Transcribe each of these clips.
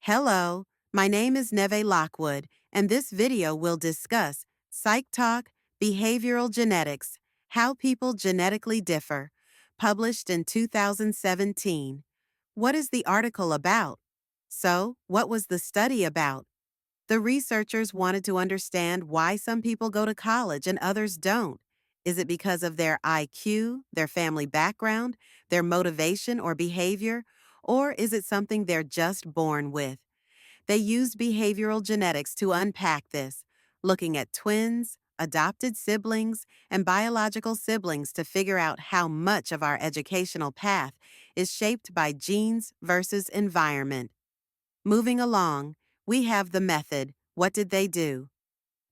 Hello, my name is Neve Lockwood, and this video will discuss PsychTalk, Behavioral Genetics, How People Genetically Differ, published in 2017. What is the article about? So, what was the study about? The researchers wanted to understand why some people go to college and others don't. Is it because of their IQ, their family background, their motivation or behavior, or is it something they're just born with? They used behavioral genetics to unpack this, looking at twins, adopted siblings, and biological siblings to figure out how much of our educational path is shaped by genes versus environment. Moving along, we have the method. What did they do?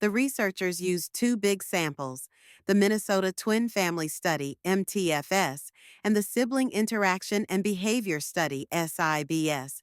The researchers used two big samples, the Minnesota Twin Family Study, MTFS, and the Sibling Interaction and Behavior Study, SIBS.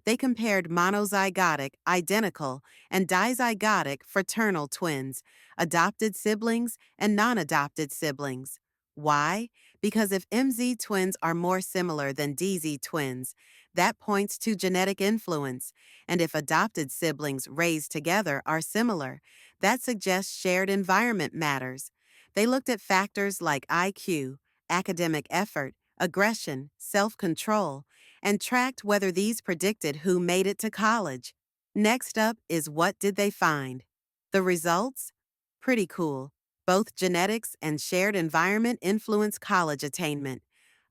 They compared monozygotic, identical, and dizygotic fraternal twins, adopted siblings, and non-adopted siblings. Why? Because if MZ twins are more similar than DZ twins, that points to genetic influence, and if adopted siblings raised together are similar, that suggests shared environment matters. They looked at factors like IQ, academic effort, aggression, self-control, and tracked whether these predicted who made it to college. Next up is what did they find? The results? Pretty cool. Both genetics and shared environment influence college attainment.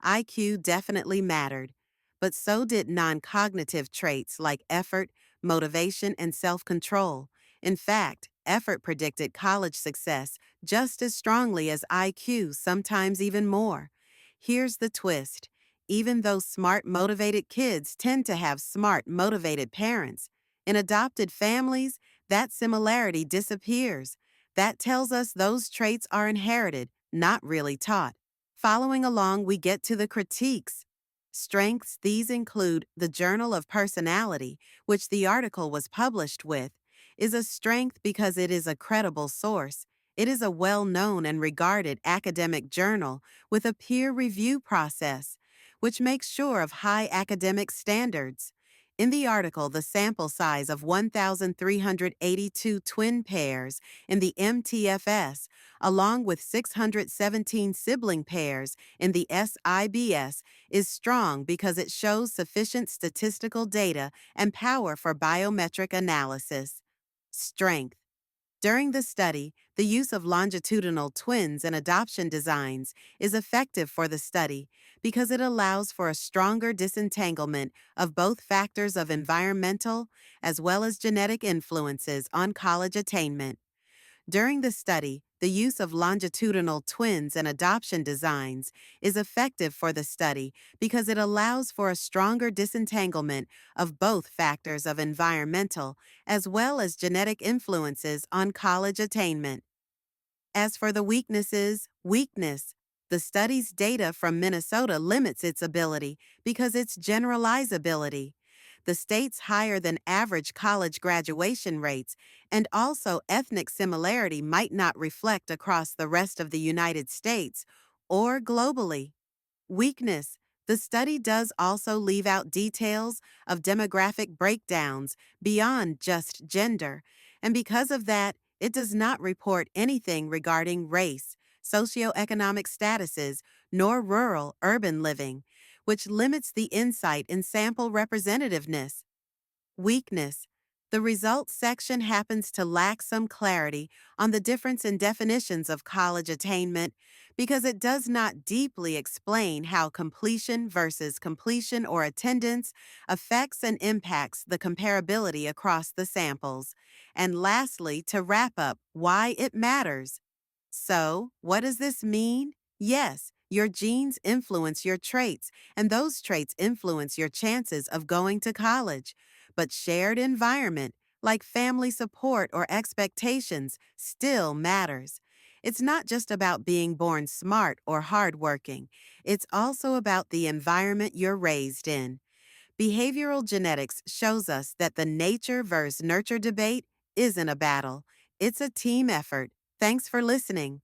IQ definitely mattered, but so did non-cognitive traits like effort, motivation, and self-control. In fact, effort predicted college success just as strongly as IQ, sometimes even more. Here's the twist. Even though smart, motivated kids tend to have smart, motivated parents, in adopted families, that similarity disappears. That tells us those traits are inherited, not really taught. Following along, we get to the critiques. Strengths, these include the Journal of Personality, which the article was published with, is a strength because it is a credible source. It is a well-known and regarded academic journal with a peer review process, which makes sure of high academic standards. In the article, the sample size of 1,382 twin pairs in the MTFS, along with 617 sibling pairs in the SIBS, is strong because it shows sufficient statistical data and power for biometric analysis. Strength. During the study, the use of longitudinal twins and adoption designs is effective for the study because it allows for a stronger disentanglement of both factors of environmental as well as genetic influences on college attainment. During the study, the use of longitudinal twins and adoption designs is effective for the study because it allows for a stronger disentanglement of both factors of environmental as well as genetic influences on college attainment. As for the weakness. The study's data from Minnesota limits its ability because its generalizability. The state's higher than average college graduation rates and also ethnic similarity might not reflect across the rest of the United States or globally. Weakness. The study does also leave out details of demographic breakdowns beyond just gender, and because of that, it does not report anything regarding race, socioeconomic statuses, nor rural-urban living, which limits the insight in sample representativeness. Weakness. The results section happens to lack some clarity on the difference in definitions of college attainment because it does not deeply explain how completion versus completion or attendance affects and impacts the comparability across the samples. And lastly, to wrap up, why it matters. So, what does this mean? Yes, your genes influence your traits, and those traits influence your chances of going to college. But shared environment, like family support or expectations, still matters. It's not just about being born smart or hardworking. It's also about the environment you're raised in. Behavioral genetics shows us that the nature versus nurture debate isn't a battle. It's a team effort. Thanks for listening.